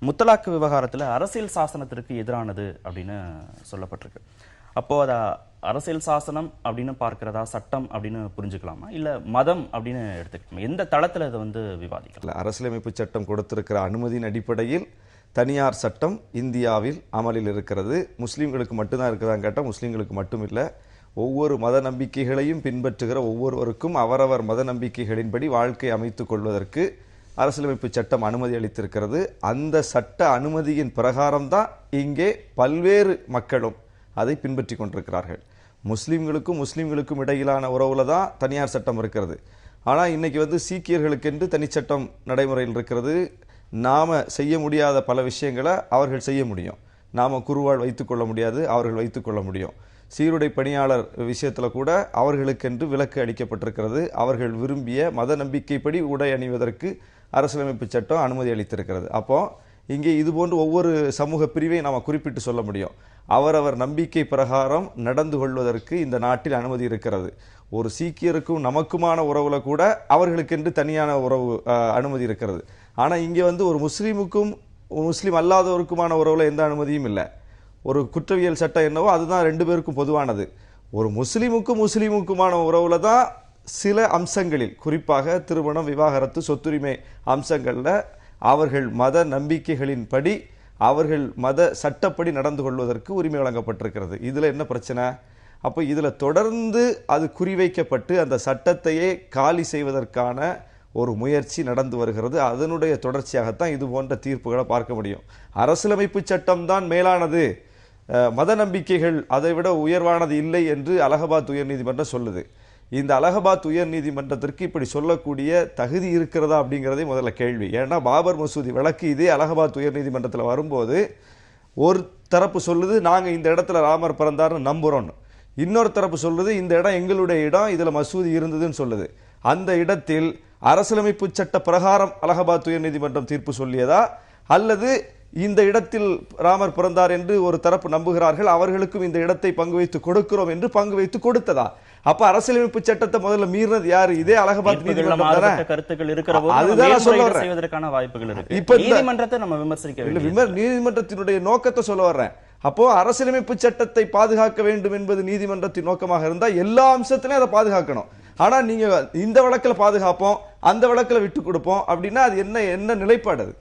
முத்தலாக்கு விவகாரத்தில் அரசியல் சாசனத்திற்கு எதிரானது அப்படின்னு சொல்லப்பட்டிருக்கு. அப்போ அத அரசியல் சாசனம் அப்படின்னு பார்க்கிறதா, சட்டம் அப்படின்னு புரிஞ்சுக்கலாமா, இல்ல மதம் அப்படின்னு எடுத்துக்கலாமா? எந்த தளத்துல இதை விவாதிக்கலாம்? அரசியலமைப்பு சட்டம் கொடுத்திருக்கிற அனுமதியின் அடிப்படையில் தனியார் சட்டம் இந்தியாவில் அமலில் இருக்கிறது. முஸ்லீம்களுக்கு மட்டும்தான் இருக்குதான்னு கேட்டால் முஸ்லீம்களுக்கு மட்டும் இல்லை, ஒவ்வொரு மத நம்பிக்கைகளையும் பின்பற்றுகிற ஒவ்வொருவருக்கும் அவரவர் மத நம்பிக்கைகளின்படி வாழ்க்கை அமைத்துக் கொள்வதற்கு அரசியலமைப்பு சட்டம் அனுமதி அளித்திருக்கிறது. அந்த சட்ட அனுமதியின் பிரகாரம்தான் இங்கே பல்வேறு மக்களும் அதை பின்பற்றி கொண்டிருக்கிறார்கள். முஸ்லீம்களுக்கும் இடையிலான உறவுல தான் தனியார் சட்டம் இருக்கிறது. ஆனால் இன்னைக்கு சீக்கியர்களுக்கென்று தனிச்சட்டம் நடைமுறையில் இருக்கிறது. நாம செய்ய முடியாத பல விஷயங்களை அவர்கள் செய்ய முடியும். நாம குருவாள் வைத்துக்கொள்ள முடியாது, அவர்கள் வைத்துக்கொள்ள முடியும். சீருடை பணியாளர் விஷயத்தில் கூட அவர்களுக்கென்று விலக்கு அளிக்கப்பட்டிருக்கிறது. அவர்கள் விரும்பிய மத நம்பிக்கைப்படி உடை அணிவதற்கு அரசியலமைப்பு சட்டம் அனுமதி அளித்திருக்கிறது. அப்போ இங்கே இதுபோன்று ஒவ்வொரு சமூக பிரிவை நாம் குறிப்பிட்டு சொல்ல முடியும். அவரவர் நம்பிக்கை பிரகாரம் நடந்து கொள்வதற்கு இந்த நாட்டில் அனுமதி இருக்கிறது. ஒரு சீக்கியருக்கும் நமக்குமான உறவுல கூட அவர்களுக்கென்று தனியான உறவு அனுமதி இருக்கிறது. ஆனால் இங்கே ஒரு முஸ்லீமுக்கும் முஸ்லீம் அல்லாதவருக்குமான உறவுல எந்த அனுமதியும் இல்லை. ஒரு குற்றவியல் சட்டம் என்னவோ அதுதான் ரெண்டு பேருக்கும் பொதுவானது. ஒரு முஸ்லீமுக்குமான உறவுல தான் சில அம்சங்களில், குறிப்பாக திருமணம், விவாகரத்து, சொத்துரிமை அம்சங்களில் அவர்கள் மத நம்பிக்கைகளின் படி அவர்கள் மத சட்டப்படி நடந்து கொள்வதற்கு உரிமை வழங்கப்பட்டிருக்கிறது. இதில் என்ன பிரச்சனை? அப்போ இதில் தொடர்ந்து அது குறிவைக்கப்பட்டு அந்த சட்டத்தையே காலி செய்வதற்கான ஒரு முயற்சி நடந்து வருகிறது. அதனுடைய தொடர்ச்சியாகத்தான் இது போன்ற தீர்ப்புகளை பார்க்க முடியும். அரசியலமைப்பு சட்டம் தான் மேலானது, மத நம்பிக்கைகள் அதை விட உயர்வானது இல்லை என்று அலகாபாத் உயர்நீதிமன்றம் சொல்லுது. இந்த அலகாபாத் உயர்நீதிமன்றத்திற்கு இப்படி சொல்லக்கூடிய தகுதி இருக்கிறதா அப்படிங்கிறதே முதல்ல கேள்வி. ஏன்னா பாபர் மசூதி வழக்கு இதே அலகாபாத் உயர்நீதிமன்றத்தில் வரும்போது ஒரு தரப்பு சொல்லுது நாங்கள் இந்த இடத்துல ராமர் பிறந்தார்னு நம்புகிறோன்னு, இன்னொரு தரப்பு சொல்லுது இந்த இடம் எங்களுடைய இடம், இதில் மசூதி இருந்ததுன்னு சொல்லுது. அந்த இடத்தில் அரசியலமைப்பு சட்ட பிரகாரம் அலகாபாத் உயர்நீதிமன்றம் தீர்ப்பு சொல்லியதா, அல்லது இந்த இடத்தில் ராமர் பிறந்தார் என்று ஒரு தரப்பு நம்புகிறார்கள், அவர்களுக்கும் இந்த இடத்தை பங்கு வைத்து கொடுக்கிறோம் என்று பங்கு வைத்து கொடுத்ததா? அப்ப அரசியலமைப்பு சட்டத்தை முதல்ல மீறினது யாரு? இதே அலகாபாத் நீதிமன்றம். கருத்துக்கள் இருக்கிறதற்கான வாய்ப்புகள் இருக்கு. இப்ப நீதிமன்றத்தை நம்ம விமர்சிக்க நீதிமன்றத்தினுடைய நோக்கத்தை சொல்ல வர்றேன். அப்போ அரசியலமைப்பு சட்டத்தை பாதுகாக்க வேண்டும் என்பது நீதிமன்றத்தின் நோக்கமாக இருந்தா எல்லா அம்சத்திலையும் அதை பாதுகாக்கணும். ஆனா நீங்க இந்த வழக்கில் பாதுகாப்போம், அந்த வழக்கில் விட்டு கொடுப்போம் அப்படின்னா அது என்ன நிலைப்பாடு? அது